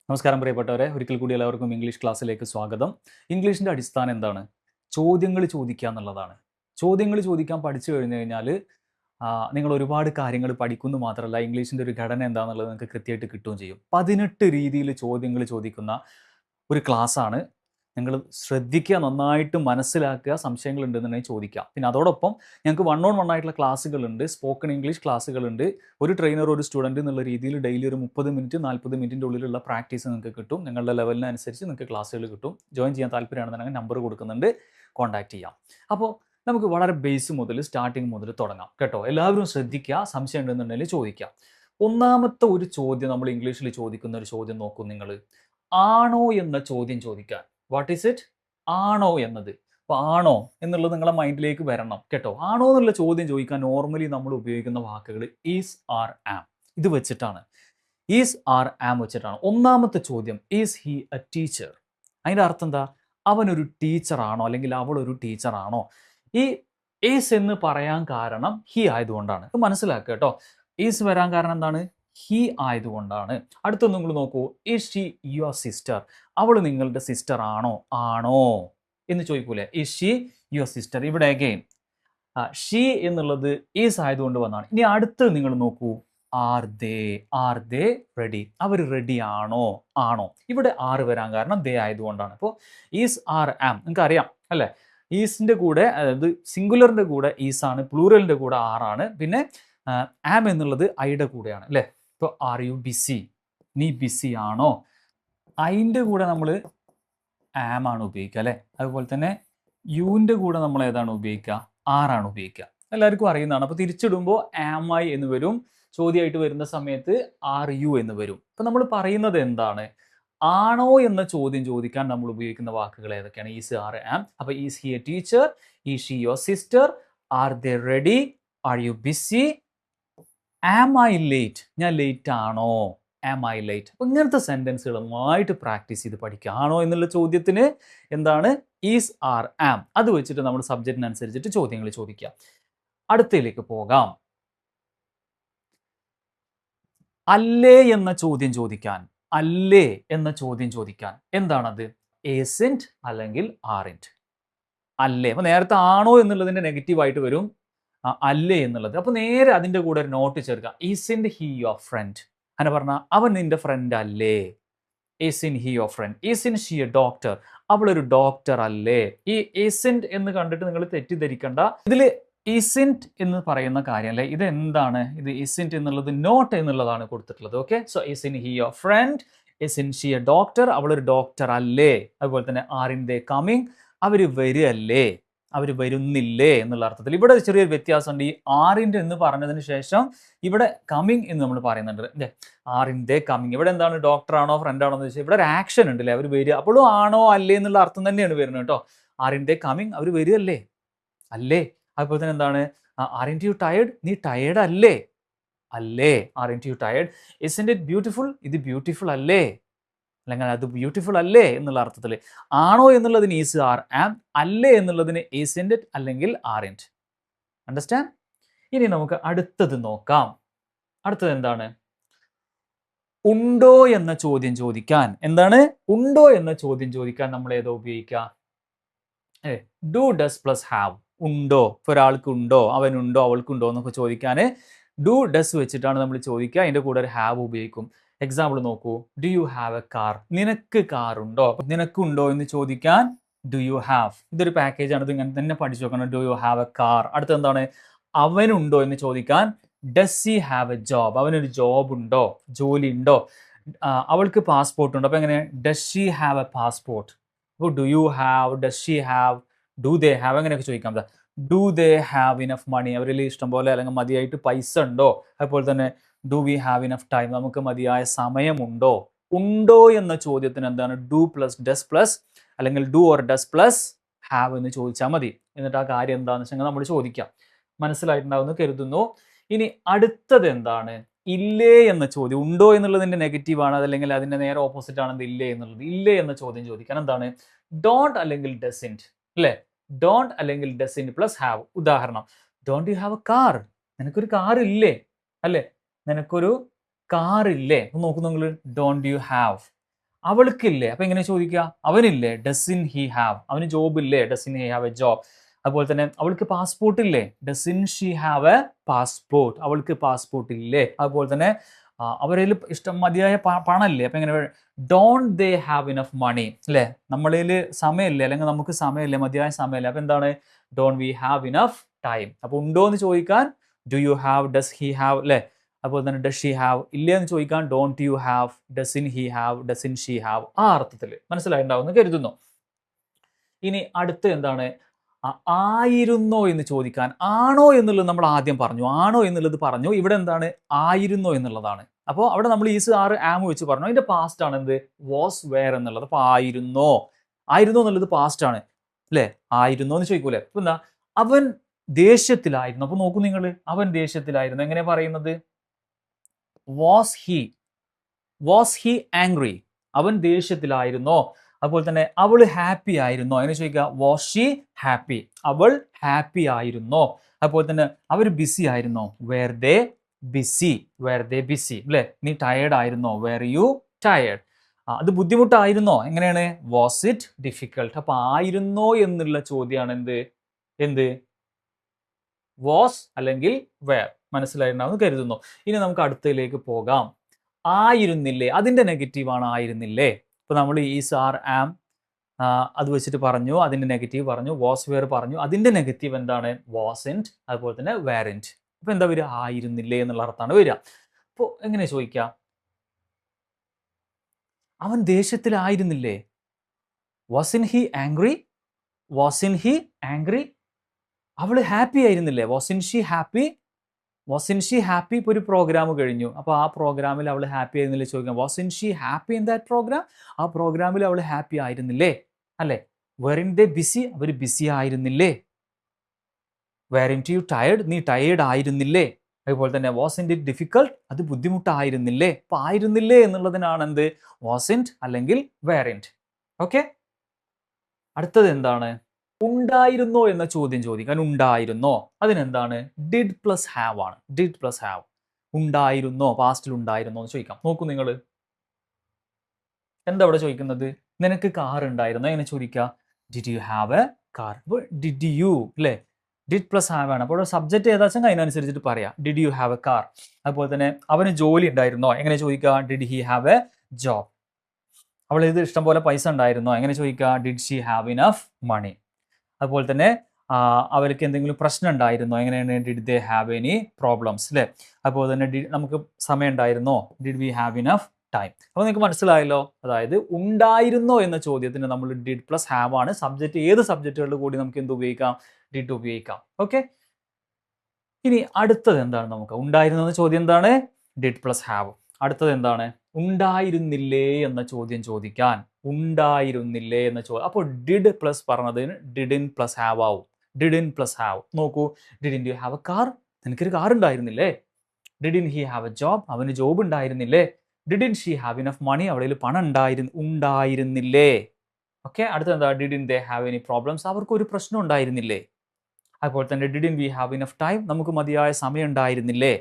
നമസ്കാരം പ്രിയപ്പെട്ടവരെ, ഒരിക്കൽ കൂടി എല്ലാവർക്കും ഇംഗ്ലീഷ് ക്ലാസ്സിലേക്ക് സ്വാഗതം. ഇംഗ്ലീഷിൻ്റെ അടിസ്ഥാനം എന്താണ്? ചോദ്യങ്ങൾ ചോദിക്കുക എന്നുള്ളതാണ്. ചോദ്യങ്ങൾ ചോദിക്കാൻ പഠിച്ചു കഴിഞ്ഞു കഴിഞ്ഞാൽ നിങ്ങൾ ഒരുപാട് കാര്യങ്ങൾ പഠിക്കുന്നു മാത്രമല്ല, ഇംഗ്ലീഷിൻ്റെ ഒരു ഘടന എന്താണെന്നുള്ളത് നിങ്ങൾക്ക് കൃത്യമായിട്ട് കിട്ടുകയും ചെയ്യും. 18 രീതിയിൽ ചോദ്യങ്ങൾ ചോദിക്കുന്ന ഒരു ക്ലാസ്സാണ്. നിങ്ങൾ ശ്രദ്ധിക്കുക, നന്നായിട്ട് മനസ്സിലാക്കുക, സംശയങ്ങൾ ഉണ്ടെന്നുണ്ടെങ്കിൽ ചോദിക്കുക. പിന്നെ അതോടൊപ്പം ഞങ്ങൾക്ക് 1-on-1 ആയിട്ടുള്ള ക്ലാസ്സുകളുണ്ട്, സ്പോക്കൺ ഇംഗ്ലീഷ് ക്ലാസ്സുകളുണ്ട്. ഒരു ട്രെയിനർ ഒരു സ്റ്റുഡൻറ്റ് എന്നുള്ള രീതിയിൽ ഡെയിലി ഒരു 30 മിനിറ്റ് 40 മിനിറ്റിൻ്റെ ഉള്ളിലുള്ള പ്രാക്ടീസ് നിങ്ങൾക്ക് കിട്ടും. നിങ്ങളുടെ ലെവലിനനുസരിച്ച് നിങ്ങൾക്ക് ക്ലാസ്സുകൾ കിട്ടും. ജോയിൻ ചെയ്യാൻ താല്പര്യമാണെന്നുണ്ടെങ്കിൽ നമ്പർ കൊടുക്കുന്നുണ്ട്, കോൺടാക്ട് ചെയ്യാം. അപ്പോൾ നമുക്ക് വളരെ ബേസ് മുതൽ സ്റ്റാർട്ടിങ് മുതൽ തുടങ്ങാം കേട്ടോ. എല്ലാവരും ശ്രദ്ധിക്കുക, സംശയം ഉണ്ടെന്നുണ്ടെങ്കിൽ ചോദിക്കാം. ഒന്നാമത്തെ ഒരു ചോദ്യം നമ്മൾ ഇംഗ്ലീഷിൽ ചോദിക്കുന്ന ഒരു ചോദ്യം നോക്കൂ നിങ്ങൾ. ആണോ എന്ന ചോദ്യം ചോദിക്കാൻ. What is it? ആണോ എന്നത്. അപ്പോൾ ആണോ എന്നുള്ളത് നിങ്ങളുടെ മൈൻഡിലേക്ക് വരണം കേട്ടോ. ആണോ എന്നുള്ള ചോദ്യം ചോദിക്കാൻ നോർമലി നമ്മൾ ഉപയോഗിക്കുന്ന വാക്കുകൾ ഈസ് ആർ ആം. ഇത് വെച്ചിട്ടാണ്. ഈസ് ആർ ആം വെച്ചിട്ടാണ്. ഒന്നാമത്തെ ചോദ്യം, ഈസ് ഹി എ ടീച്ചർ? അതിൻ്റെ അർത്ഥം എന്താ? അവനൊരു ടീച്ചറാണോ അല്ലെങ്കിൽ അവളൊരു ടീച്ചറാണോ? ഈ ഈസ് എന്ന് പറയാൻ കാരണം ഹി ആയതുകൊണ്ടാണ്. ഇത് മനസ്സിലാക്കുക കേട്ടോ. ഈസ് വരാൻ കാരണം എന്താണ്? ഹി ആയതുകൊണ്ടാണ്. അടുത്തൊന്നും നിങ്ങൾ നോക്കൂ. Is she your sister? അവൾ നിങ്ങളുടെ സിസ്റ്റർ ആണോ? ആണോ എന്ന് ചോദിക്കൂലേ? Is she your sister? ഇവിടെ അഗെയിൻ ഷീ എന്നുള്ളത് ഈസ് ആയതുകൊണ്ട് വന്നാണ്. ഇനി അടുത്ത് നിങ്ങൾ നോക്കൂ. Are they ready? അവർ റെഡി ആണോ? ആണോ? ഇവിടെ ആർ വരാൻ കാരണം ദേ ആയതുകൊണ്ടാണ്. അപ്പോൾ ഈസ് ആർ ആം നിങ്ങൾക്ക് അറിയാം അല്ലേ? ഈസിൻ്റെ കൂടെ, അതായത് സിംഗുലറിൻ്റെ കൂടെ ഈസ് ആണ്, പ്ലൂറലിൻ്റെ കൂടെ ആറാണ്, പിന്നെ ആം എന്നുള്ളത് ഐയുടെ കൂടെയാണ് അല്ലേ? ഇപ്പോൾ ആർ യു ബിസി? നീ ബിസി ആണോ? ഐൻ്റെ കൂടെ നമ്മൾ ആം ആണ് ഉപയോഗിക്കുക അല്ലേ? അതുപോലെ തന്നെ യുവിൻ്റെ കൂടെ നമ്മൾ ഏതാണ് ഉപയോഗിക്കുക? ആറാണ് ഉപയോഗിക്കുക. എല്ലാവർക്കും അറിയുന്നതാണ്. അപ്പോൾ തിരിച്ചിടുമ്പോൾ ആം ഐ എന്ന് വരും. ചോദ്യമായിട്ട് വരുന്ന സമയത്ത് ആർ യു എന്ന് വരും. അപ്പോൾ നമ്മൾ പറയുന്നത് എന്താണ്? ആണോ എന്ന ചോദ്യം ചോദിക്കാൻ നമ്മൾ ഉപയോഗിക്കുന്ന വാക്കുകൾ ഏതൊക്കെയാണ്? Is, are, am. അപ്പോൾ is he a teacher? Is she your sister? Are they ready? Are you busy? Am I late? ഞാൻ ലേറ്റ് ആണോ? Am I late? അപ്പോൾ ഇങ്ങനത്തെ സെൻറ്റൻസുകൾ നന്നായിട്ട് പ്രാക്ടീസ് ചെയ്ത് പഠിക്കുക. ആണോ എന്നുള്ള ചോദ്യത്തിന് എന്താണ്? ഈസ്, ആർ, ആം. അത് വെച്ചിട്ട് നമ്മൾ സബ്ജക്റ്റിനനുസരിച്ചിട്ട് ചോദ്യങ്ങൾ ചോദിക്കുക. അടുത്തതിലേക്ക് പോകാം. അല്ലേ എന്ന ചോദ്യം ചോദിക്കാൻ. അല്ലേ എന്ന ചോദ്യം ചോദിക്കാൻ എന്താണത്? ഏസിൻറ്റ് അല്ലെങ്കിൽ ആറിൻറ്റ്. അല്ലേ. അപ്പോൾ നേരത്തെ ആണോ എന്നുള്ളതിൻ്റെ നെഗറ്റീവായിട്ട് വരും അല്ലേ എന്നുള്ളത്. അപ്പോൾ നേരെ അതിൻ്റെ കൂടെ ഒരു നോട്ട് ചേർക്കുക. Isn't he your friend? അങ്ങനെ പറഞ്ഞാൽ അവൻ നിന്റെ ഫ്രണ്ട് അല്ലേ? Isn't he your friend? Isn't she a doctor? അവളൊരു ഡോക്ടർ അല്ലേ? ഈ ഈസിൻറ്റ് എന്ന് കണ്ടിട്ട് നിങ്ങൾ തെറ്റിദ്ധരിക്കണ്ട. ഇതിൽ ഈസിൻറ്റ് എന്ന് പറയുന്ന കാര്യം അല്ലേ, ഇത് എന്താണ്? ഇത് ഈസിൻറ്റ് എന്നുള്ളത് നോട്ട് എന്നുള്ളതാണ് കൊടുത്തിട്ടുള്ളത്. Okay, so isn't he your friend? Isn't she a doctor? അവളൊരു ഡോക്ടർ അല്ലേ? അതുപോലെ തന്നെ ആർ ദേ കമ്മിങ്? അവർ വരികയല്ലേ? അവർ വരുന്നില്ലേ എന്നുള്ള അർത്ഥത്തിൽ. ഇവിടെ ചെറിയൊരു വ്യത്യാസമുണ്ട്. ഈ ആറിൻ്റെ എന്ന് പറഞ്ഞതിന് ശേഷം ഇവിടെ കമ്മിങ് എന്ന് നമ്മൾ പറയുന്നുണ്ട് അല്ലേ? ദേ കമ്മിങ്. ഇവിടെ എന്താണ്? ഡോക്ടർ ആണോ ഫ്രണ്ട് ആണോ എന്ന് വെച്ചാൽ ഇവിടെ ഒരു ആക്ഷൻ ഉണ്ട് അല്ലേ? അവർ വരിക. അപ്പോഴും ആണോ അല്ലേ എന്നുള്ള അർത്ഥം തന്നെയാണ് വരുന്നത് കേട്ടോ. ദേ കമ്മിങ്? അവർ വരികയല്ലേ? അല്ലേ? അതുപോലെ തന്നെ എന്താണ്? Aren't U tired? നീ ടയേർഡ് അല്ലേ? അല്ലേ? Aren't U tired? Isn't it beautiful? ഇത് ബ്യൂട്ടിഫുൾ അല്ലേ? അല്ലെങ്കിൽ അത് ബ്യൂട്ടിഫുൾ അല്ലേ എന്നുള്ള അർത്ഥത്തിൽ. ആണോ എന്നുള്ളതിന് ഈസ്, ആർ, ആം. അല്ലേ എന്നുള്ളതിന് ഈസിൻറ്റ് ഇറ്റ് അല്ലെങ്കിൽ ആറിൻറ്റ്. അണ്ടർസ്റ്റാൻഡ്? ഇനി നമുക്ക് അടുത്തത് നോക്കാം. അടുത്തത് എന്താണ്? ഉണ്ടോ എന്ന ചോദ്യം ചോദിക്കാൻ. എന്താണ്? ഉണ്ടോ എന്ന ചോദ്യം ചോദിക്കാൻ നമ്മൾ ഏതോ ഉപയോഗിക്കുക? Do, does plus have. ഉണ്ടോ? ഇപ്പോൾ ഒരാൾക്ക് ഉണ്ടോ, അവനുണ്ടോ, അവൾക്കുണ്ടോ എന്നൊക്കെ ചോദിക്കാൻ ഡു, ഡസ് വെച്ചിട്ടാണ് നമ്മൾ ചോദിക്കുക. അതിൻ്റെ കൂടെ ഒരു ഹാവ് ഉപയോഗിക്കും. എക്സാമ്പിൾ നോക്കൂ. Do you have a car? നിനക്ക് കാറുണ്ടോ? നിനക്കുണ്ടോ എന്ന് ചോദിക്കാൻ ഡു യു ഹാവ്. ഇതൊരു പാക്കേജാണ്, ഇത് ഇങ്ങനെ തന്നെ പഠിച്ചു നോക്കണം. Do you have a car. അടുത്ത എന്താണ്? അവനുണ്ടോ എന്ന് ചോദിക്കാൻ does he have a job? അവനൊരു ജോബ് ഉണ്ടോ, ജോലി ഉണ്ടോ? അവൾക്ക് പാസ്പോർട്ട് ഉണ്ടോ? അപ്പോൾ എങ്ങനെ? Does she have a passport? അപ്പോൾ do you have, does she have, do they have, അങ്ങനെയൊക്കെ ചോദിക്കാം. Do they have enough money? അവരിൽ ഇഷ്ടം പോലെ അല്ലെങ്കിൽ മതിയായിട്ട് പൈസ ഉണ്ടോ? അതുപോലെ തന്നെ do we have enough time? നമുക്ക് മതിയായ സമയമുണ്ടോ? ഉണ്ടോ എന്ന ചോദ്യത്തിന് എന്താണ്? ഡു പ്ലസ് ഡസ് പ്ലസ് അല്ലെങ്കിൽ do or does plus have എന്ന് ചോദിച്ചാൽ മതി. എന്നിട്ട് ആ കാര്യം എന്താണെന്ന് വെച്ചാൽ നമ്മൾ ചോദിക്കാം. മനസ്സിലായിട്ടുണ്ടാവുമെന്ന് കരുതുന്നു. ഇനി അടുത്തത് എന്താണ്? ഇല്ലേ എന്ന ചോദ്യം. ഉണ്ടോ എന്നുള്ളതിൻ്റെ നെഗറ്റീവാണ്, അതല്ലെങ്കിൽ അതിൻ്റെ നേരെ ഓപ്പോസിറ്റ് ആണ് ഇല്ലേ എന്നുള്ളത്. ഇല്ലേ എന്ന ചോദ്യം ചോദിക്കാൻ എന്താണ്? ഡോണ്ട് അല്ലെങ്കിൽ ഡസിൻറ്റ് അല്ലേ? ഡോണ്ട് അല്ലെങ്കിൽ ഡസിൻറ്റ് പ്ലസ് ഹാവ്. ഉദാഹരണം, don't you have a car? നിനക്കൊരു കാർ ഇല്ലേ അല്ലേ? നിനക്കൊരു കാർ ഇല്ലേ? നോക്കൂ നിങ്ങൾ. Don't you have. അവൾക്കില്ലേ, അപ്പൊ എങ്ങനെ ചോദിക്കുക? അവനില്ലേ, ഡസിൻ ഹി ഹാവ്, അവന് ജോബ് ഇല്ലേ, doesn't he have a job. അതുപോലെ തന്നെ അവൾക്ക് പാസ്പോർട്ട് ഇല്ലേ, doesn't she have a passport, അവൾക്ക് പാസ്പോർട്ട് ഇല്ലേ. അതുപോലെ തന്നെ അവരിൽ ഇഷ്ടം മതിയായ പണല്ലേ, അപ്പൊ എങ്ങനെ don't they have enough money അല്ലേ, നമ്മളിൽ സമയമില്ലേ, അല്ലെങ്കിൽ നമുക്ക് സമയമില്ലേ, മതിയായ സമയമില്ലേ, അപ്പൊ എന്താണ് don't we have enough time. അപ്പൊ ഉണ്ടോ എന്ന് ചോദിക്കാൻ do you have, does he have അല്ലേ. അതുപോലെ തന്നെ ഡസ് ഷീ ഹാവ്, ഇല്ലേ എന്ന് ചോദിക്കാൻ don't you have, doesn't he have, doesn't she have. ആ അർത്ഥത്തിൽ മനസ്സിലായിട്ടുണ്ടാവും എന്ന് കരുതുന്നു. ഇനി അടുത്ത് എന്താണ്, ആയിരുന്നോ എന്ന് ചോദിക്കാൻ ആണോ എന്നുള്ളത് നമ്മൾ ആദ്യം പറഞ്ഞു, ആണോ എന്നുള്ളത് പറഞ്ഞു. ഇവിടെ എന്താണ്, ആയിരുന്നോ എന്നുള്ളതാണ്. അപ്പോൾ അവിടെ നമ്മൾ ഈസ് ആർ ആം വെച്ച് പറഞ്ഞു, അതിന്റെ പാസ്റ്റ് ആണ് എന്ത്, വാസ് വെയർ എന്നുള്ളത്. അപ്പൊ ആയിരുന്നോ, ആയിരുന്നോ എന്നുള്ളത് പാസ്റ്റ് ആണ് അല്ലേ. ആയിരുന്നോ എന്ന് ചോദിക്കൂലേ. അപ്പൊ എന്താ, അവൻ ദേഷ്യത്തിലായിരുന്നു. അപ്പൊ നോക്കൂ നിങ്ങൾ, അവൻ ദേഷ്യത്തിലായിരുന്നു എങ്ങനെ പറയുന്നത്, വാസ് ഹി ആംഗ്രി, അവൻ ദേഷ്യത്തിലായിരുന്നോ. അതുപോലെ തന്നെ അവൾ ഹാപ്പി ആയിരുന്നോ, അതിനെ ചോദിക്കുക വാസ് ഷീ ഹാപ്പി, അവൾ ഹാപ്പി ആയിരുന്നോ. അതുപോലെ തന്നെ അവർ ബിസി ആയിരുന്നോ, വേർ ദേ ബിസി അല്ലെ. നീ ടയേർഡ് ആയിരുന്നോ, വേർ യു ടയേർഡ്. അത് ബുദ്ധിമുട്ടായിരുന്നോ, എങ്ങനെയാണ് വാസ് ഇറ്റ് ഡിഫിക്കൽട്ട്. അപ്പൊ ആയിരുന്നോ എന്നുള്ള ചോദ്യമാണ് എന്ത് വാസ് അല്ലെങ്കിൽ വേർ. മനസ്സിലായിട്ടുണ്ടാവും കരുതുന്നു. ഇനി നമുക്ക് അടുത്തതിലേക്ക് പോകാം. ആയിരുന്നില്ലേ, അതിന്റെ നെഗറ്റീവാണ് ആയിരുന്നില്ലേ. ഇപ്പൊ നമ്മൾ ഈസ് ആർ ആം അത് വെച്ചിട്ട് പറഞ്ഞു, അതിന്റെ നെഗറ്റീവ് പറഞ്ഞു, വാസ് വെയർ പറഞ്ഞു, അതിന്റെ നെഗറ്റീവ് എന്താണ് വാസന്റ്, അതുപോലെ തന്നെ വേറന്റ്. അപ്പൊ എന്താ വരിക, ആയിരുന്നില്ലേ എന്നുള്ള അർത്ഥമാണ് വരിക. അപ്പൊ എങ്ങനെ ചോദിക്കാം, അവൻ ദേഷ്യത്തിലായിരുന്നില്ലേ, വാസിൻ ഹി ആംഗ്രി, അവള് ഹാപ്പി ആയിരുന്നില്ലേ, വാസിൻ ഷി ഹാപ്പി. ഇപ്പൊ ഒരു പ്രോഗ്രാം കഴിഞ്ഞു, അപ്പൊ ആ പ്രോഗ്രാമിൽ അവൾ ഹാപ്പി ആയിരുന്നില്ലേ ചോദിക്കാം, wasn't she happy in that programme, ആ പ്രോഗ്രാമിൽ അവൾ ഹാപ്പി ആയിരുന്നില്ലേ അല്ലെ. വെറിൻ ദേ ബിസി, അവർ ബിസി ആയിരുന്നില്ലേ. വെറിൻ യു ടയേർഡ്, നീ ടയേർഡ് ആയിരുന്നില്ലേ. അതുപോലെ തന്നെ വാസിന്റ് ഇറ്റ് ഡിഫിക്കൽട്ട്, അത് ബുദ്ധിമുട്ടായിരുന്നില്ലേ. അപ്പൊ ആയിരുന്നില്ലേ എന്നുള്ളതിനാണ് എന്ത് വാസിന്റ് അല്ലെങ്കിൽ വേറിന്റ്. ഓക്കെ, അടുത്തത് എന്താണ്, ഉണ്ടായിരുന്നോ എന്ന ചോദ്യം ചോദിക്കാൻ ഉണ്ടായിരുന്നോ, അതിനെന്താണ് ഡിഡ് പ്ലസ് ഹാവ് ആണ്. ഡിഡ് പ്ലസ് ഹാവ്, ഉണ്ടായിരുന്നോ, പാസ്റ്റിൽ ഉണ്ടായിരുന്നോ എന്ന് ചോദിക്കാം. നോക്കൂ നിങ്ങൾ, എന്താ ഇവിടെ ചോദിക്കുന്നത്, നിനക്ക് കാർ ഉണ്ടായിരുന്നോ, എങ്ങനെ ചോദിക്കുക did you have a car. Did you അല്ലേ, ഡിഡ് പ്ലസ് ഹാവ് ആണ്. അപ്പോൾ സബ്ജക്റ്റ് ഏതാച്ചാൽ അതിനനുസരിച്ചിട്ട് പറയാം, did you have a car. അതുപോലെ തന്നെ അവന് ജോലി ഉണ്ടായിരുന്നോ, എങ്ങനെ ചോദിക്കുക did he have a job. അവൾ ഇത് ഇഷ്ടം പോലെ പൈസ ഉണ്ടായിരുന്നോ, എങ്ങനെ ചോദിക്കുക did she have enough money. അതുപോലെ തന്നെ അവർക്ക് എന്തെങ്കിലും പ്രശ്നം ഉണ്ടായിരുന്നോ, എങ്ങനെയാണ് did they have any problems അല്ലേ. അതുപോലെ തന്നെ നമുക്ക് സമയം ഉണ്ടായിരുന്നോ, did V have enough time. അപ്പോൾ നിങ്ങൾക്ക് മനസ്സിലായല്ലോ. അതായത് ഉണ്ടായിരുന്നോ എന്ന ചോദ്യത്തിന് നമ്മൾ ഡിഡ് പ്ലസ് ഹാവ് ആണ് സബ്ജക്റ്റ്. ഏത് സബ്ജക്റ്റുകളിൽ കൂടി നമുക്ക് എന്ത് ഉപയോഗിക്കാം, ഡിഡ് ഉപയോഗിക്കാം. ഓക്കെ, ഇനി അടുത്തത് എന്താണ്, നമുക്ക് ഉണ്ടായിരുന്നോ എന്ന ചോദ്യം എന്താണ്, ഡിഡ് പ്ലസ് ഹാവ്. അടുത്തത് എന്താണ്, ഉണ്ടായിരുന്നില്ലേ എന്ന ചോദ്യം ചോദിക്കാൻ ഉണ്ടായിരുന്നില്ലേ എന്ന ചോദ്യം. അപ്പോൾ ഡിഡ് പ്ലസ് പറഞ്ഞതിന് ഡിഡിൻ പ്ലസ് ഹാവ് ആവും. Didn't plus have. നോക്കൂ, didn't you have a car, നിനക്കൊരു കാർ ഉണ്ടായിരുന്നില്ലേ. Didn't he have a job, അവന് ജോബ് ഉണ്ടായിരുന്നില്ലേ. Didn't she have enough money, അവളിൽ പണം ഉണ്ടായിരുന്നില്ലേ. ഓക്കെ, അടുത്ത എന്താ, didn't they have any problems, അവർക്ക് ഒരു പ്രശ്നം ഉണ്ടായിരുന്നില്ലേ. അതുപോലെ തന്നെ didn't we have enough time, നമുക്ക് മതിയായ സമയം ഉണ്ടായിരുന്നില്ലേ.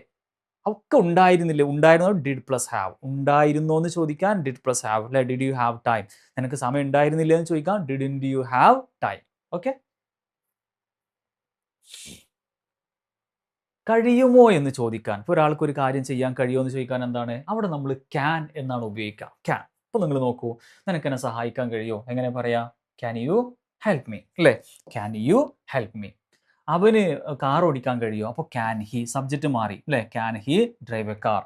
ഒക്കെ ഉണ്ടായിരുന്നില്ലേ, ഉണ്ടായിരുന്നോ ഡിഡ് പ്ലസ് ഹാവ്. ഉണ്ടായിരുന്നോ എന്ന് ചോദിക്കാൻ ഡിഡ് പ്ലസ് ഹാവ് അല്ലെ. ഡിഡ് യു ഹാവ് ടൈം, നിനക്ക് സമയം ഉണ്ടായിരുന്നില്ലേ എന്ന് ചോദിക്കാൻ didn't you have time. Okay, കഴിയുമോ എന്ന് ചോദിക്കാൻ, ഇപ്പോൾ ഒരാൾക്ക് ഒരു കാര്യം ചെയ്യാൻ കഴിയുമോ എന്ന് ചോദിക്കാൻ എന്താണ്, അവിടെ നമ്മൾ ക്യാൻ എന്നാണ് ഉപയോഗിക്കുക. ക്യാൻ. അപ്പോൾ നിങ്ങൾ നോക്കൂ, നിനക്ക് എന്നെ സഹായിക്കാൻ കഴിയുമോ, എങ്ങനെ പറയാ, ക്യാൻ യു ഹെൽപ്പ് മീ അല്ലേ. Can you help me. അവന് കാർ ഓടിക്കാൻ കഴിയുമോ, അപ്പോൾ ക്യാൻ ഹി, സബ്ജക്റ്റ് മാറി അല്ലേ. Can he drive a car.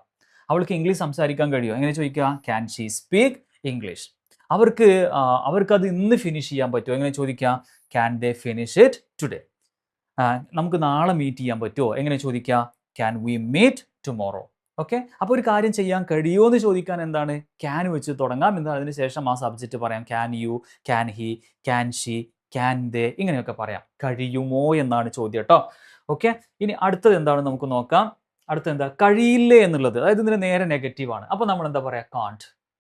അവൾക്ക് ഇംഗ്ലീഷ് സംസാരിക്കാൻ കഴിയുമോ, എങ്ങനെ ചോദിക്കുക, ക്യാൻ ഷീ സ്പീക്ക് ഇംഗ്ലീഷ്. അവർക്കത് ഇന്ന് ഫിനിഷ് ചെയ്യാൻ പറ്റുമോ, എങ്ങനെ ചോദിക്കുക, can they finish it today. നമുക്ക് നാളെ മീറ്റ് ചെയ്യാൻ പറ്റുമോ, എങ്ങനെ ചോദിക്കുക, can we meet tomorrow. Okay, അപ്പോൾ ഒരു കാര്യം ചെയ്യാൻ കഴിയുമോ എന്ന് ചോദിക്കാൻ എന്താണ്, ക്യാൻ വെച്ച് തുടങ്ങാം. എന്നാൽ അതിനുശേഷം ആ സബ്ജക്റ്റ് പറയാം, can you, can he, can she, can they, ഇങ്ങനെയൊക്കെ പറയാം. കഴിയുമോ എന്നാണ് ചോദ്യം കേട്ടോ. ഓക്കെ, ഇനി അടുത്തത് എന്താണ് നമുക്ക് നോക്കാം. അടുത്തത് എന്താ, കഴിയില്ലേ എന്നുള്ളത്. അതായത് ഇതിന്റെ നേരെ നെഗറ്റീവാണ്. അപ്പോൾ നമ്മൾ എന്താ പറയാ,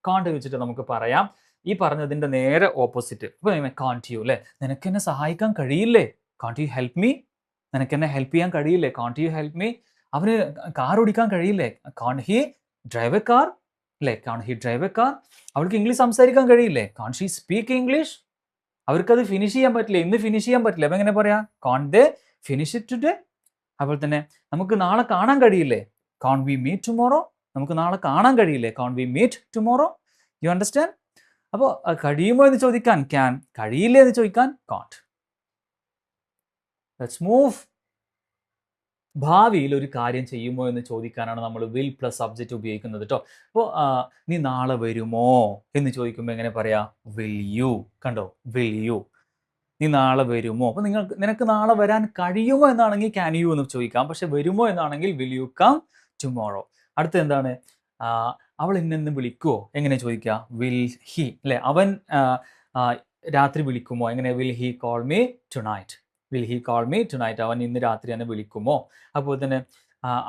കാണ്ട് വെച്ചിട്ട് നമുക്ക് പറയാം ഈ പറഞ്ഞതിന്റെ നേരെ ഓപ്പോസിറ്റ്. അപ്പോൾ കാണ്ട് യു അല്ലേ, നിനക്ക് എന്നെ സഹായിക്കാൻ കഴിയില്ലേ, കാണ്ട് യു ഹെൽപ്പ് മീ. നിനക്ക് എന്നെ ഹെൽപ്പ് ചെയ്യാൻ കഴിയില്ലേ, കാണ്ട് യു ഹെൽപ്പ് മീ. അവന് കാർ ഓടിക്കാൻ കഴിയില്ലേ, can't he drive a car അല്ലേ? Can he drive a car? അവൾക്ക് ഇംഗ്ലീഷ് സംസാരിക്കാൻ കഴിയില്ലേ? Can she speak English? അവർക്കത് ഫിനിഷ് ചെയ്യാൻ പറ്റില്ല, ഇന്ന് ഫിനിഷ് ചെയ്യാൻ പറ്റില്ല. അപ്പൊ എങ്ങനെ പറയാം? Can they finish it today? അതുപോലെ തന്നെ നമുക്ക് നാളെ കാണാൻ കഴിയില്ലേ? Can we meet tomorrow? നമുക്ക് നാളെ കാണാൻ കഴിയില്ലേ? Can we meet tomorrow? You understand? അപ്പോൾ കഴിയുമോ എന്ന് ചോദിക്കാൻ ക്യാൻ, കഴിയില്ലേ എന്ന് ചോദിക്കാൻ കാൺട്ട്. Let's move. ഭാവിയിൽ ഒരു കാര്യം ചെയ്യുമോ എന്ന് ചോദിക്കാനാണ് നമ്മൾ വിൽ പ്ലസ് സബ്ജക്റ്റ് ഉപയോഗിക്കുന്നത് കേട്ടോ. അപ്പോൾ നീ നാളെ വരുമോ എന്ന് ചോദിക്കുമ്പോൾ എങ്ങനെ പറയാ? Will you. കണ്ടോ? Will you. നീ നാളെ വരുമോ? അപ്പോൾ നിനക്ക് നാളെ വരാൻ കഴിയുമോ എന്നാണെങ്കിൽ ക്യാൻ യു എന്ന് ചോദിക്കാം. പക്ഷെ വരുമോ എന്നാണെങ്കിൽ വിൽ യു കം ടുമോറോ. അടുത്ത എന്താണ്? അവൾ എന്നെ വിളിക്കുമോ? എങ്ങനെ ചോദിക്കുക? വിൽ ഹി, അല്ലേ? അവൻ രാത്രി വിളിക്കുമോ? എങ്ങനെ? Will he call me tonight? Will he call me tonight? അവൻ ഇന്ന് രാത്രി എന്നെ വിളിക്കുമോ? അപ്പോൾ തന്നെ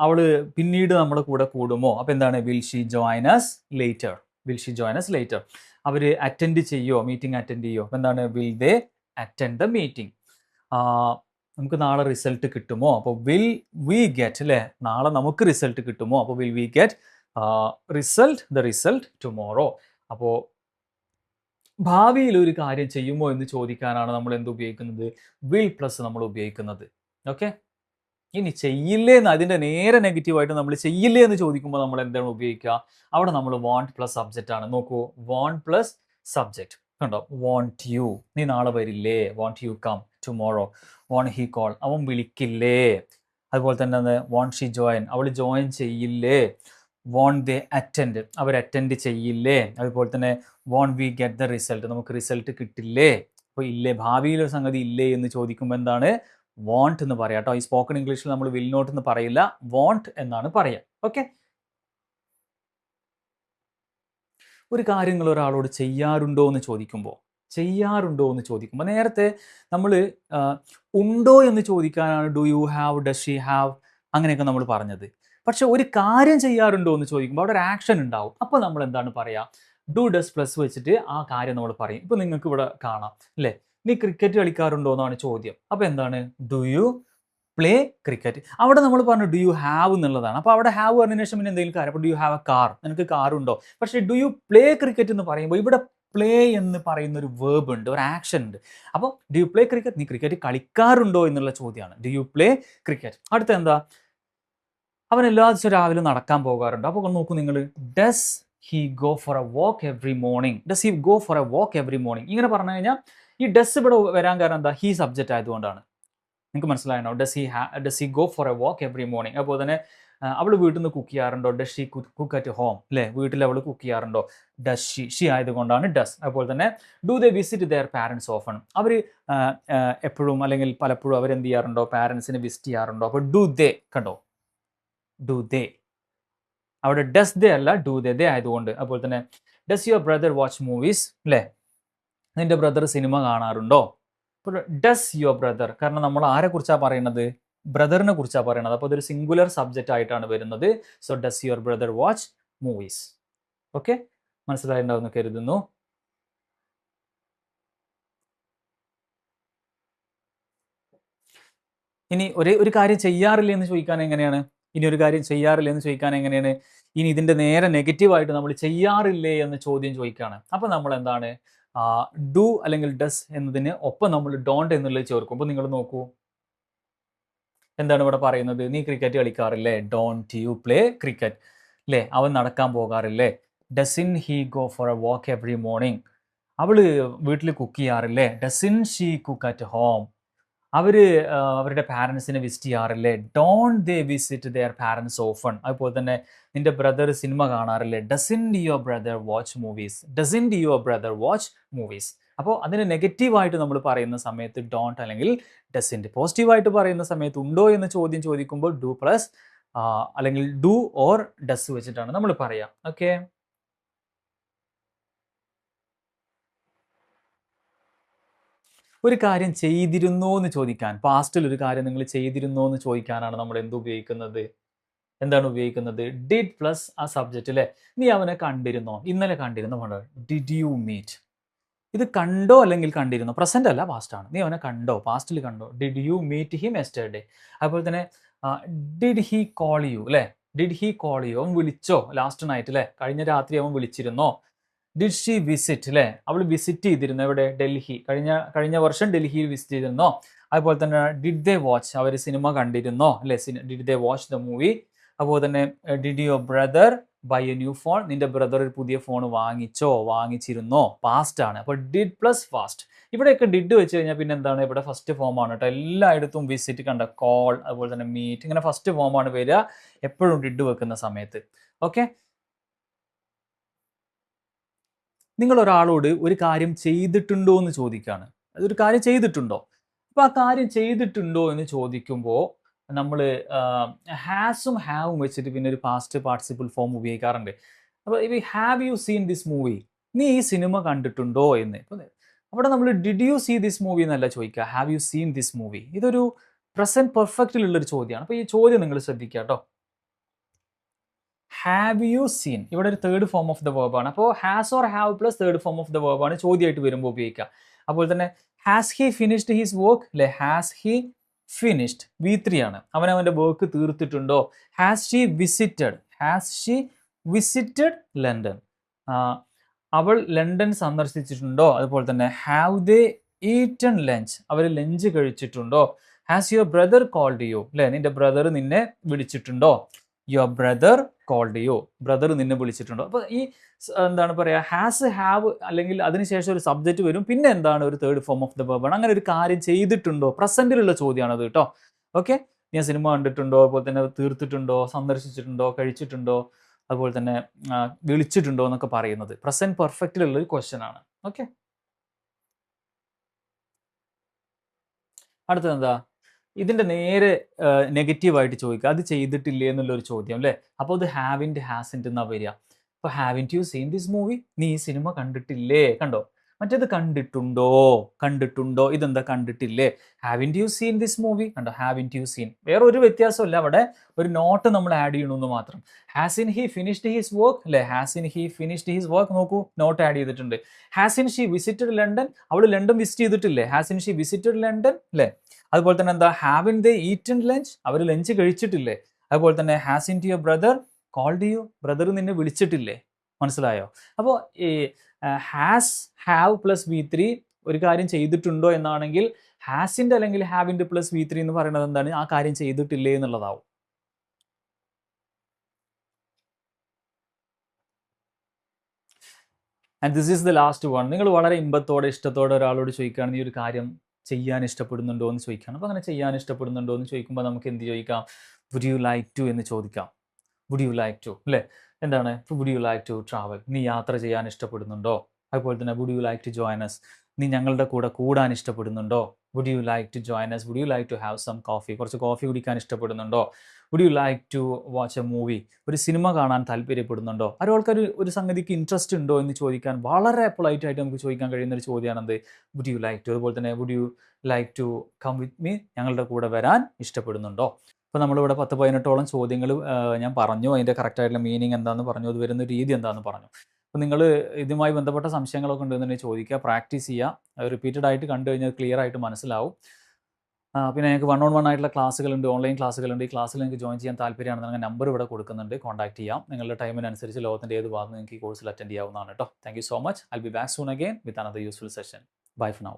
അവള് പിന്നീട് നമ്മുടെ കൂടെ കൂടുമോ? അപ്പോൾ എന്താണ്? Will she join us later? Will she join us later? അവർ അറ്റൻഡ് ചെയ്യുമോ? മീറ്റിംഗ് അറ്റൻഡ് ചെയ്യുമോ? അപ്പോൾ എന്താണ്? Will they attend the meeting? നമുക്ക് നാളെ റിസൾട്ട് കിട്ടുമോ? അപ്പോൾ വിൽ വി ഗെറ്റ്, അല്ലേ? നാളെ നമുക്ക് റിസൾട്ട് കിട്ടുമോ? അപ്പോൾ will we get the result tomorrow? അപ്പോൾ ഭാവിയിൽ ഒരു കാര്യം ചെയ്യുമോ എന്ന് ചോദിക്കാനാണ് നമ്മൾ എന്ത് ഉപയോഗിക്കുന്നത്? വിൽ പ്ലസ് നമ്മൾ ഉപയോഗിക്കുന്നത്. ഓക്കെ. ഇനി ചെയ്യില്ലേ എന്ന്, അതിൻ്റെ നേരെ നെഗറ്റീവായിട്ട് നമ്മൾ ചെയ്യില്ലേ എന്ന് ചോദിക്കുമ്പോൾ നമ്മൾ എന്താണ് ഉപയോഗിക്കുക? അവിടെ നമ്മൾ വാണ്ട് പ്ലസ് സബ്ജക്റ്റ് ആണ്. നോക്കൂ, വാണ്ട് പ്ലസ് സബ്ജക്റ്റ് കണ്ടോ? വാണ്ട് യു, നീ നാളെ വരില്ലേ? Won't you come tomorrow? Won't he call, അവൻ വിളിക്കില്ലേ? അതുപോലെ തന്നെ വാണ്ട് ഷി ജോയിൻ, അവൾ ജോയിൻ ചെയ്യില്ലേ? വോണ്ട് ദേ അറ്റൻഡ്, അവർ അറ്റൻഡ് ചെയ്യില്ലേ? അതുപോലെ തന്നെ won't we get the result, നമുക്ക് റിസൾട്ട് കിട്ടില്ലേ? അപ്പോൾ ഇല്ലേ, ഭാവിയിലൊരു സംഗതി ഇല്ലേ എന്ന് ചോദിക്കുമ്പോൾ എന്താണ്? വോണ്ട് എന്ന് പറയാം കേട്ടോ. ഈ സ്പോക്കൺ ഇംഗ്ലീഷിൽ നമ്മൾ വിൽ നോട്ട് എന്ന് പറയില്ല, വോണ്ട് എന്നാണ് പറയുക. ഓക്കെ. ഒരു കാര്യങ്ങൾ ഒരാളോട് ചെയ്യാറുണ്ടോ എന്ന് ചോദിക്കുമ്പോൾ നേരത്തെ നമ്മൾ ഉണ്ടോ എന്ന് ചോദിക്കാനാണ് do you have, does she have, അങ്ങനെയൊക്കെ നമ്മൾ പറഞ്ഞത്. പക്ഷെ ഒരു കാര്യം ചെയ്യാറുണ്ടോ എന്ന് ചോദിക്കുമ്പോൾ അവിടെ ഒരു ആക്ഷൻ ഉണ്ടാവും. അപ്പോൾ നമ്മൾ എന്താണ് പറയുക? ഡു ഡസ് പ്ലസ് വെച്ചിട്ട് ആ കാര്യം നമ്മൾ പറയും. ഇപ്പോൾ നിങ്ങൾക്ക് ഇവിടെ കാണാം, അല്ലേ? നീ ക്രിക്കറ്റ് കളിക്കാറുണ്ടോ എന്നാണ് ചോദ്യം. അപ്പോൾ എന്താണ്? Do you play cricket? അവിടെ നമ്മൾ പറഞ്ഞു ഡു യു ഹാവ് എന്നുള്ളതാണ്. അപ്പോൾ അവിടെ ഹാവ് പറഞ്ഞതിന് ശേഷം പിന്നെ എന്തെങ്കിലും കാര്യം, അപ്പോൾ do you have a car, നിനക്ക് കാറുണ്ടോ? പക്ഷേ ഡു യു പ്ലേ ക്രിക്കറ്റ് എന്ന് പറയുമ്പോൾ ഇവിടെ പ്ലേ എന്ന് പറയുന്ന ഒരു വേർബ് ഉണ്ട്, ഒരു ആക്ഷൻ ഉണ്ട്. അപ്പോൾ ഡു യു പ്ലേ ക്രിക്കറ്റ്, നീ ക്രിക്കറ്റ് കളിക്കാറുണ്ടോ എന്നുള്ള ചോദ്യമാണ്. Do you play cricket. അടുത്ത എന്താ? അവൻ എല്ലാ ദിവസവും രാവിലെ നടക്കാൻ പോകാറുണ്ട്. അപ്പോൾ നോക്കൂ നിങ്ങൾ, does he go for a walk every morning? Does he go for a walk every morning? ഇങ്ങനെ പറഞ്ഞു കഴിഞ്ഞാൽ ഈ ഡസ് ഇവിടെ വരാൻ കാരണം എന്താ? ഹി സബ്ജക്റ്റ് ആയതുകൊണ്ടാണ്. നിങ്ങൾക്ക് മനസ്സിലായോ? Does he go for a walk every morning? അപ്പോൾ തന്നെ അവൾ വീട്ടിൽ നിന്ന് കുക്ക് ചെയ്യാറുണ്ടോ? Does she cook at home, അല്ലേ? വീട്ടിൽ അവൾ കുക്ക് ചെയ്യാറുണ്ടോ? ഡസ് ഷി ആയതുകൊണ്ടാണ് ഡസ്. അതുപോലെ തന്നെ do they visit their parents often? അവർ എപ്പോഴും അല്ലെങ്കിൽ പലപ്പോഴും അവരെന്ത് ചെയ്യാറുണ്ടോ? പാരൻസിനെ വിസിറ്റ് ചെയ്യാറുണ്ടോ? അപ്പോൾ ഡു ദേ, കണ്ടോ? Do they. അവിടെ ഡസ് ദേ അല്ല, ഡു ദേ ആയതുകൊണ്ട്. അതുപോലെ തന്നെ does your brother watch movies? അല്ലേ? നിന്റെ ബ്രദർ സിനിമ കാണാറുണ്ടോ? ഇപ്പോൾ ഡസ് യുവർ ബ്രദർ, കാരണം നമ്മൾ ആരെ കുറിച്ചാണ് പറയുന്നത്? ബ്രദറിനെ കുറിച്ചാണ് പറയുന്നത്. അപ്പോൾ അതൊരു സിംഗുലർ സബ്ജക്റ്റ് ആയിട്ടാണ് വരുന്നത്. So does your brother watch movies? Okay, മനസ്സിലായിട്ടുണ്ടാവുമെന്ന് കരുതുന്നു. ഇനി ഒരു കാര്യം ചെയ്യാറില്ല എന്ന് ചോദിക്കാൻ എങ്ങനെയാണ്? ഇനി ഇതിന്റെ നേരെ നെഗറ്റീവായിട്ട് നമ്മൾ ചെയ്യാറില്ലേ എന്ന് ചോദ്യം ചോദിക്കുകയാണ്. അപ്പോൾ നമ്മൾ എന്താണ്? ഡു അല്ലെങ്കിൽ ഡസ് എന്നതിന് ഒപ്പം നമ്മൾ ഡോണ്ട് എന്നുള്ളത് ചേർക്കും. അപ്പോൾ നിങ്ങൾ നോക്കൂ, എന്താണ് ഇവിടെ പറയുന്നത്? നീ ക്രിക്കറ്റ് കളിക്കാറില്ലേ? Don't you play cricket? അല്ലേ? അവൻ നടക്കാൻ പോകാറില്ലേ? Doesn't he go for a walk every morning? അവള് വീട്ടിൽ കുക്ക് ചെയ്യാറില്ലേ? Doesn't she cook at home? അവരുടെ പാരൻസിനെ വിസിറ്റ് ചെയ്യാറില്ലേ? Don't they visit their parents often? അതുപോലെ തന്നെ നിന്റെ ബ്രദർ സിനിമ കാണാറില്ലേ? Doesn't your brother watch movies? അപ്പോൾ അതിന് നെഗറ്റീവായിട്ട് നമ്മൾ പറയുന്ന സമയത്ത് ഡോണ്ട് അല്ലെങ്കിൽ ഡസിൻറ്റ്. പോസിറ്റീവായിട്ട് പറയുന്ന സമയത്ത് ഉണ്ടോ എന്ന് ചോദ്യം ചോദിക്കുമ്പോൾ ഡു പ്ലസ് അല്ലെങ്കിൽ ഡു ഓർ ഡസ് വെച്ചിട്ടാണ് നമ്മൾ പറയുക. ഓക്കെ. ഒരു കാര്യം ചെയ്തിരുന്നോ എന്ന് ചോദിക്കാൻ, പാസ്റ്റിൽ ഒരു കാര്യം നിങ്ങൾ ചെയ്തിരുന്നോ എന്ന് ചോദിക്കാനാണ് നമ്മൾ എന്താണ് ഉപയോഗിക്കുന്നത്? ഡിഡ് പ്ലസ് ആ സബ്ജക്റ്റ്, അല്ലേ? നീ അവനെ കണ്ടിരുന്നോ? ഇന്നലെ കണ്ടിരുന്നോ? Did you meet? ഇത് കണ്ടോ അല്ലെങ്കിൽ കണ്ടിരുന്നോ? പ്രസന്റ് അല്ല, പാസ്റ്റ് ആണ്. നീ അവനെ കണ്ടോ? പാസ്റ്റിൽ കണ്ടോ? Did you meet him yesterday? അതുപോലെ തന്നെ ഡിഡ് ഹി കോൾ യു? അല്ലേ? Did he call you? അവൻ വിളിച്ചോ ലാസ്റ്റ് നൈറ്റ് അല്ലേ? കഴിഞ്ഞ രാത്രി അവൻ വിളിച്ചിരുന്നോ? ഡിഡ് ഷീ വിസിറ്റ് അല്ലേ? അവൾ വിസിറ്റ് ചെയ്തിരുന്നു എവിടെ? ഡൽഹി. കഴിഞ്ഞ വർഷം ഡൽഹിയിൽ വിസിറ്റ് ചെയ്തിരുന്നോ? അതുപോലെ തന്നെ ഡിഡ് ദേ വാച്ച്? അവർ സിനിമ കണ്ടിരുന്നോ അല്ലേ? Did they watch the movie? അതുപോലെ തന്നെ did your brother buy a new phone? നിന്റെ ബ്രദർ ഒരു പുതിയ ഫോൺ വാങ്ങിച്ചോ? വാങ്ങിച്ചിരുന്നോ? പാസ്റ്റ് ആണ്. അപ്പോൾ ഡിഡ് പ്ലസ് ഫാസ്റ്റ്. ഇവിടെയൊക്കെ ഡിഡ് വെച്ച് കഴിഞ്ഞാൽ പിന്നെ എന്താണ്? ഇവിടെ ഫസ്റ്റ് ഫോം ആണ് കേട്ടോ. എല്ലായിടത്തും വിസിറ്റ് കണ്ട, കോൾ, അതുപോലെ തന്നെ മീറ്റ്, ഇങ്ങനെ ഫസ്റ്റ് ഫോം ആണ് വരിക എപ്പോഴും ഡിഡ് വെക്കുന്ന സമയത്ത്. ഓക്കെ, നിങ്ങൾ ഒരാളോട് ഒരു കാര്യം ചെയ്തിട്ടുണ്ടോ എന്ന് ചോദിക്കുകയാണ്. അതൊരു കാര്യം ചെയ്തിട്ടുണ്ടോ? അപ്പോൾ ആ കാര്യം ചെയ്തിട്ടുണ്ടോ എന്ന് ചോദിക്കുമ്പോൾ നമ്മൾ ഹാസും ഹാവും വെച്ചിട്ട് പിന്നെ ഒരു പാസ്റ്റ് പാർട്ടിസിപ്പിൾ ഫോം ഉപയോഗിക്കാറുണ്ട്. അപ്പോൾ ഈ have you seen this movie? നീ ഈ സിനിമ കണ്ടിട്ടുണ്ടോ എന്ന്. അവിടെ നമ്മൾ did you see this movie എന്നല്ല ചോദിക്കുക, have you seen this movie. ഇതൊരു പ്രസന്റ് പെർഫെക്റ്റിലുള്ളൊരു ചോദ്യമാണ്. അപ്പോൾ ഈ ചോദ്യം നിങ്ങൾ ശ്രദ്ധിക്കുക കേട്ടോ. ഹാവ് യു സീൻ, ഇവിടെ ഒരു third form of the verb ആണ്. അപ്പോൾ has or have plus third form of the verb ആണ് ചോദ്യമായിട്ട് വരുമ്പോൾ ഉപയോഗിക്കുക. അപ്പോൾ തന്നെ has he finished his work അല്ലെ? ഹാസ് ഹി ഫിനിഷ്ഡ് V3 ആണ്. അവൻ അവൻ്റെ വർക്ക് തീർത്തിട്ടുണ്ടോ? Has she visited? Has she visited London? അവൾ ലണ്ടൻ സന്ദർശിച്ചിട്ടുണ്ടോ? അതുപോലെ തന്നെ ഹാവ് ദേ ഈറ്റൺ ലഞ്ച്? അവർ ലഞ്ച് കഴിച്ചിട്ടുണ്ടോ? Has your brother called you അല്ലെ? നിന്റെ ബ്രദർ നിന്നെ വിളിച്ചിട്ടുണ്ടോ? Your brother called you, brother നിന്നെ വിളിച്ചിട്ടുണ്ടോ? അപ്പോൾ ഈ എന്താണ് പറയുക, ഹാസ്, ഹാവ് അല്ലെങ്കിൽ അതിനുശേഷം ഒരു സബ്ജക്റ്റ് വരും, പിന്നെ എന്താണ് ഒരു third form of the verb ആണ്. അങ്ങനെ ഒരു കാര്യം ചെയ്തിട്ടുണ്ടോ? പ്രസന്റിലുള്ള ചോദ്യമാണ് അത് കേട്ടോ. ഓക്കെ, ഞാൻ സിനിമ കണ്ടിട്ടുണ്ടോ? അതുപോലെ തന്നെ തീർത്തിട്ടുണ്ടോ? സന്ദർശിച്ചിട്ടുണ്ടോ? കഴിച്ചിട്ടുണ്ടോ? അതുപോലെ തന്നെ വിളിച്ചിട്ടുണ്ടോ എന്നൊക്കെ പറയുന്നത് പ്രസന്റ് പെർഫെക്റ്റിലുള്ള ഒരു ക്വസ്റ്റ്യൻ ആണ്. ഓക്കെ, അടുത്തത് എന്താ? ഇതിന്റെ നേരെ നെഗറ്റീവായിട്ട് ചോദിക്കുക, അത് ചെയ്തിട്ടില്ലേ എന്നുള്ളൊരു ചോദ്യം അല്ലേ? അപ്പോൾ അത് ഹാവിൻറ്റ് ഹാസിൻറ്റ് എന്നാ വരിക. അപ്പോൾ haven't you seen this movie? നീ ഈ സിനിമ കണ്ടിട്ടില്ലേ? കണ്ടോ? മറ്റേത് കണ്ടിട്ടുണ്ടോ? കണ്ടിട്ടുണ്ടോ? ഇതെന്താ കണ്ടിട്ടില്ലേ? Haven't you seen this movie? കണ്ടോ? Haven't you seen. വേറെ ഒരു വ്യത്യാസമില്ല, അവിടെ ഒരു നോട്ട് നമ്മൾ ആഡ് ചെയ്യണമെന്ന് മാത്രം. Hasn't he finished his work അല്ലേ? Hasn't he finished his work, നോക്കൂ, നോട്ട് ആഡ് ചെയ്തിട്ടുണ്ട്. Hasn't she visited London? അവൾ ലണ്ടൻ വിസിറ്റ് ചെയ്തിട്ടില്ലേ? ഹാസിൻ ഷി വിസിറ്റഡ് ലണ്ടൻ അല്ലേ? അതുപോലെ തന്നെ എന്താ? Haven't they eaten lunch? അവർ ലഞ്ച് കഴിച്ചിട്ടില്ലേ? അതുപോലെ തന്നെ hasn't to your brother called you? Brother നിന്നെ വിളിച്ചിട്ടില്ലേ? മനസ്സിലായോ? അപ്പോൾ ഈ ഹാസ്, ഹാവ് പ്ലസ് V3 ഒരു കാര്യം ചെയ്തിട്ടുണ്ടോ എന്നാണെങ്കിൽ ഹാസിൻ്റെ അല്ലെങ്കിൽ ഹാവിൻ്റെ പ്ലസ് V3 എന്ന് പറയുന്നത് എന്താണ്? ആ കാര്യം ചെയ്തിട്ടില്ലേ എന്നുള്ളതാവും. And this is the last one. നിങ്ങൾ വളരെ ഇമ്പത്തോടെ ഇഷ്ടത്തോടെ ഒരാളോട് ചോദിക്കുകയാണ്, നീ ഒരു കാര്യം ചെയ്യാൻ ഇഷ്ടപ്പെടുന്നുണ്ടോ എന്ന് ചോദിക്കുകയാണ്. അപ്പോൾ അങ്ങനെ ചെയ്യാൻ ഇഷ്ടപ്പെടുന്നുണ്ടോ എന്ന് ചോദിക്കുമ്പോൾ നമുക്ക് എന്ത് ചോദിക്കാം? വുഡ് യു ലൈക്ക് ടു എന്ന് ചോദിക്കാം. വുഡ് യു ലൈക്ക് ടു അല്ലേ? എന്താണ്? Would you like to travel? നീ യാത്ര ചെയ്യാൻ ഇഷ്ടപ്പെടുന്നുണ്ടോ? അതുപോലെ തന്നെ would you like to join us? നീ ഞങ്ങളുടെ കൂടെ കൂടാൻ ഇഷ്ടപ്പെടുന്നുണ്ടോ? Would you like to join us? Would you like to have some coffee? കുറച്ച് കോഫി കുടിക്കാൻ ഇഷ്ടപ്പെടുന്നുണ്ടോ? Would you like to watch a movie? ഒരു സിനിമ കാണാൻ താല്പര്യപ്പെടുന്നുണ്ടോ? ആൾക്കാർ ഒരു സംഗതിക്ക് ഇൻട്രസ്റ്റ് ഉണ്ടോ എന്ന് ചോദിക്കാൻ വളരെ പൊളൈറ്റ് ആയിട്ട് നമുക്ക് ചോദിക്കാൻ കഴിയുന്ന ഒരു ചോദ്യമാണെന്ത്? Would you like to. അതുപോലെ തന്നെ would you like to come with me? ഞങ്ങളുടെ കൂടെ വരാൻ ഇഷ്ടപ്പെടുന്നുണ്ടോ? ഇപ്പോൾ നമ്മളിവിടെ 10-18ഓളം ചോദ്യങ്ങൾ ഞാൻ പറഞ്ഞു, അതിൻ്റെ കറക്റ്റായിട്ടുള്ള മീനിങ് എന്താണെന്ന് പറഞ്ഞു, അത് വരുന്ന രീതി എന്താണെന്ന് പറഞ്ഞു. അപ്പോൾ നിങ്ങൾ ഇതുമായി ബന്ധപ്പെട്ട സംശയങ്ങളൊക്കെ ഉണ്ടെന്നുണ്ടെങ്കിൽ ചോദിക്കുക, പ്രാക്ടീസ് ചെയ്യുക. റിപ്പീറ്റഡ് ആയിട്ട് കണ്ടു കഴിഞ്ഞാൽ ക്ലിയർ ആയിട്ട് മനസ്സിലാവും. പിന്നെ ഞങ്ങൾക്ക് 1-on-1 ആയിട്ടുള്ള ക്ലാസ്സുകളുണ്ട്, ഓൺലൈൻ ക്ലാസ്സുകളുണ്ട്. ഈ ക്ലാസ്സിൽ നിങ്ങൾക്ക് ജോയിൻ ചെയ്യാൻ താല്പര്യമാണെന്നുണ്ടെങ്കിൽ നമ്പർ ഇവിടെ കൊടുക്കുന്നുണ്ട്, കോൺടാക്ട് ചെയ്യാം. നിങ്ങളുടെ ടൈമിനനുസരിച്ച് ലോകത്തിൻ്റെ ഏത് ഭാഗത്ത് നിങ്ങൾക്ക് ഈ കോഴ്സിൽ അറ്റൻഡ് ചെയ്യാവുന്നതാണ് കേട്ടോ. Thank you so much. I will be back soon again with another useful session. Bye for now.